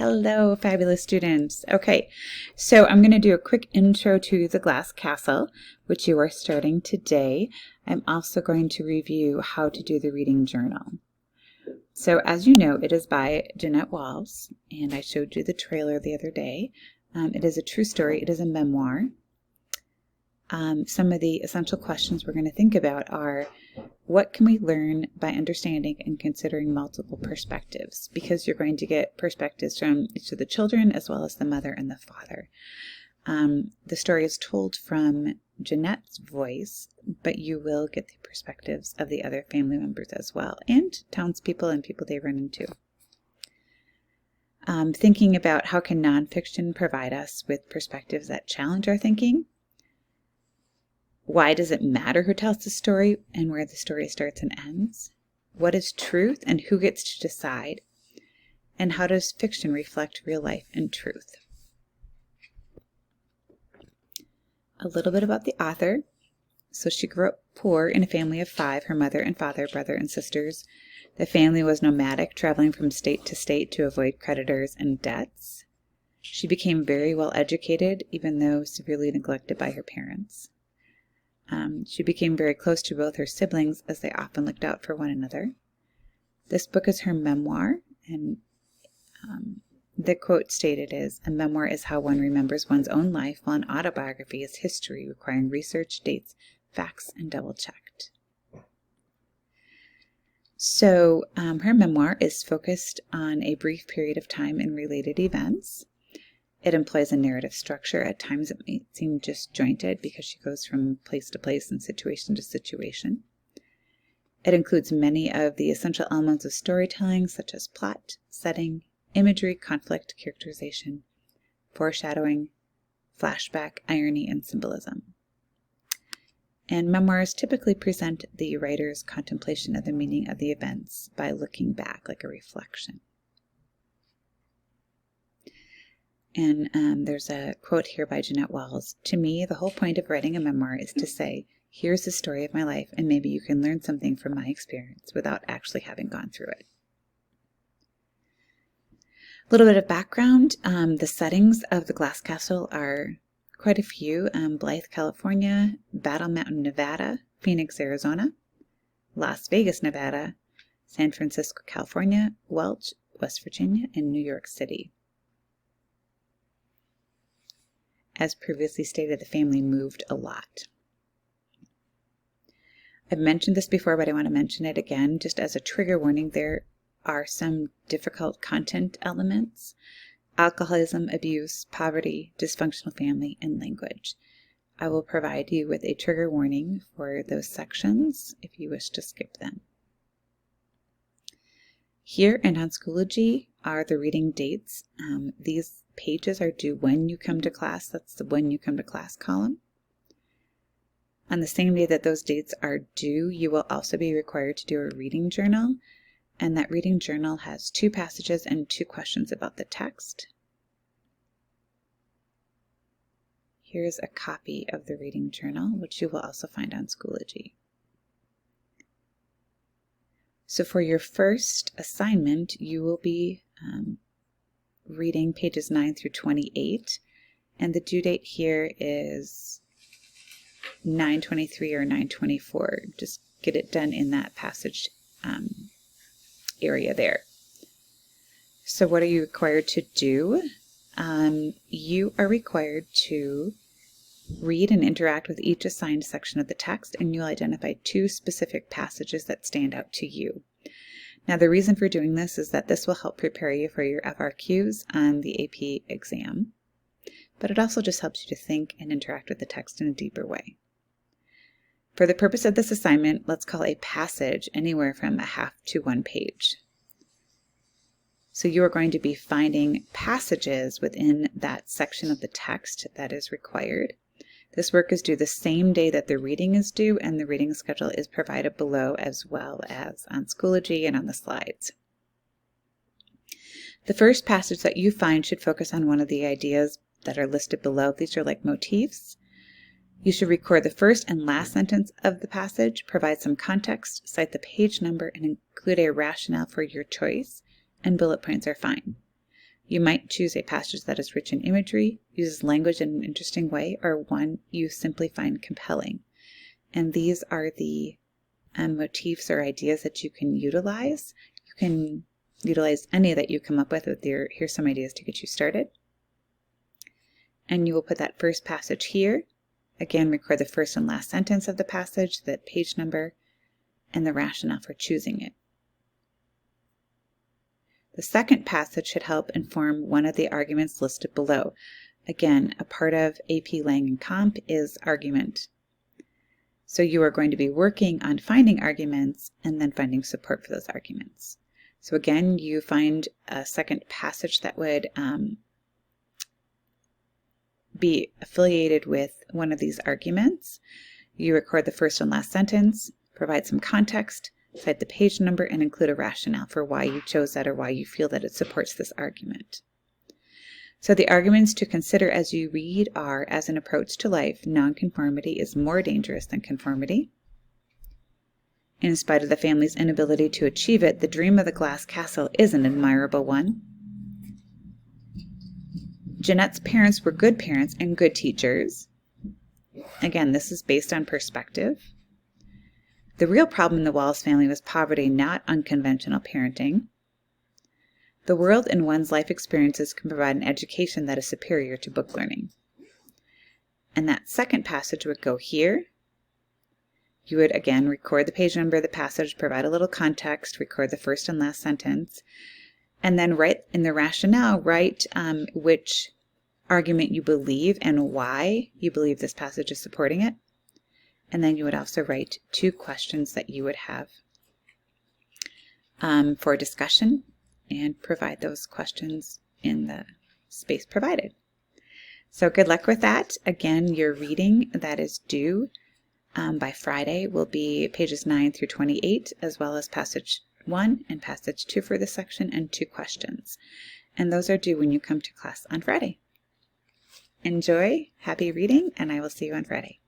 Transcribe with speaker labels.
Speaker 1: Hello, fabulous students. Okay, so I'm going to do a quick intro to The Glass Castle, which you are starting today. I'm also going to review how to do the reading journal. So as you know, it is by Jeanette Walls, and I showed you the trailer the other day. It is a true story. It is a memoir. Some of the essential questions we're going to think about are, what can we learn by understanding and considering multiple perspectives? Because you're going to get perspectives from each of the children as well as the mother and the father. The story is told from Jeanette's voice, but you will get the perspectives of the other family members as well, and townspeople and people they run into. Thinking about how can nonfiction provide us with perspectives that challenge our thinking. Why does it matter who tells the story and where the story starts and ends? What is truth and who gets to decide? And how does fiction reflect real life and truth? A little bit about the author. So she grew up poor in a family of 5, her mother and father, brother and sisters. The family was nomadic, traveling from state to state to avoid creditors and debts. She became very well educated, even though severely neglected by her parents. She became very close to both her siblings, as they often looked out for one another. This book is her memoir, and the quote stated is, "A memoir is how one remembers one's own life, while an autobiography is history, requiring research, dates, facts, and double-checked." So her memoir is focused on a brief period of time and related events. It employs a narrative structure. At times it may seem disjointed because she goes from place to place and situation to situation. It includes many of the essential elements of storytelling, such as plot, setting, imagery, conflict, characterization, foreshadowing, flashback, irony, and symbolism. And memoirs typically present the writer's contemplation of the meaning of the events by looking back, like a reflection. And there's a quote here by Jeanette Walls. "To me, the whole point of writing a memoir is to say, here's the story of my life, and maybe you can learn something from my experience without actually having gone through it." A little bit of background. The settings of the Glass Castle are quite a few. Blythe, California, Battle Mountain, Nevada, Phoenix, Arizona, Las Vegas, Nevada, San Francisco, California, Welch, West Virginia, and New York City. As previously stated, the family moved a lot. I've mentioned this before, but I want to mention it again, just as a trigger warning. There are some difficult content elements: alcoholism, abuse, poverty, dysfunctional family, and language. I will provide you with a trigger warning for those sections if you wish to skip them. Here and on Schoology are the reading dates. These pages are due when you come to class. That's the when you come to class column. On the same day that those dates are due, you will also be required to do a reading journal. And that reading journal has 2 passages and 2 questions about the text. Here's a copy of the reading journal, which you will also find on Schoology. So for your first assignment, you will be reading pages 9 through 28, and the due date here is 9/23 or 9/24. Just get it done in that passage area there. So what are you required to do? You are required to read and interact with each assigned section of the text, and you'll identify 2 specific passages that stand out to you. Now, the reason for doing this is that this will help prepare you for your FRQs on the AP exam, but it also just helps you to think and interact with the text in a deeper way. For the purpose of this assignment, let's call a passage anywhere from a half to 1 page. So you are going to be finding passages within that section of the text that is required. This work is due the same day that the reading is due, and the reading schedule is provided below as well as on Schoology and on the slides. The first passage that you find should focus on one of the ideas that are listed below. These are like motifs. You should record the first and last sentence of the passage, provide some context, cite the page number, and include a rationale for your choice, and bullet points are fine. You might choose a passage that is rich in imagery, uses language in an interesting way, or one you simply find compelling. And these are the motifs or ideas that you can utilize. You can utilize any that you come up with here's some ideas to get you started. And you will put that first passage here. Again, record the first and last sentence of the passage, the page number, and the rationale for choosing it. The second passage should help inform one of the arguments listed below. Again, a part of AP Lang and Comp is argument. So you are going to be working on finding arguments and then finding support for those arguments. So again, you find a second passage that would be affiliated with one of these arguments. You record the first and last sentence, provide some context, cite the page number, and include a rationale for why you chose that or why you feel that it supports this argument. So the arguments to consider as you read are, as an approach to life, nonconformity is more dangerous than conformity. In spite of the family's inability to achieve it, the dream of the glass castle is an admirable one. Jeanette's parents were good parents and good teachers. Again, this is based on perspective. The real problem in the Wallace family was poverty, not unconventional parenting. The world and one's life experiences can provide an education that is superior to book learning. And that second passage would go here. You would, again, record the page number of the passage, provide a little context, record the first and last sentence, and then write in the rationale, write which argument you believe and why you believe this passage is supporting it. And then you would also write 2 questions that you would have for discussion and provide those questions in the space provided. So good luck with that. Again, your reading that is due by Friday will be pages 9 through 28, as well as passage 1 and passage 2 for this section and 2 questions. And those are due when you come to class on Friday. Enjoy, happy reading, and I will see you on Friday.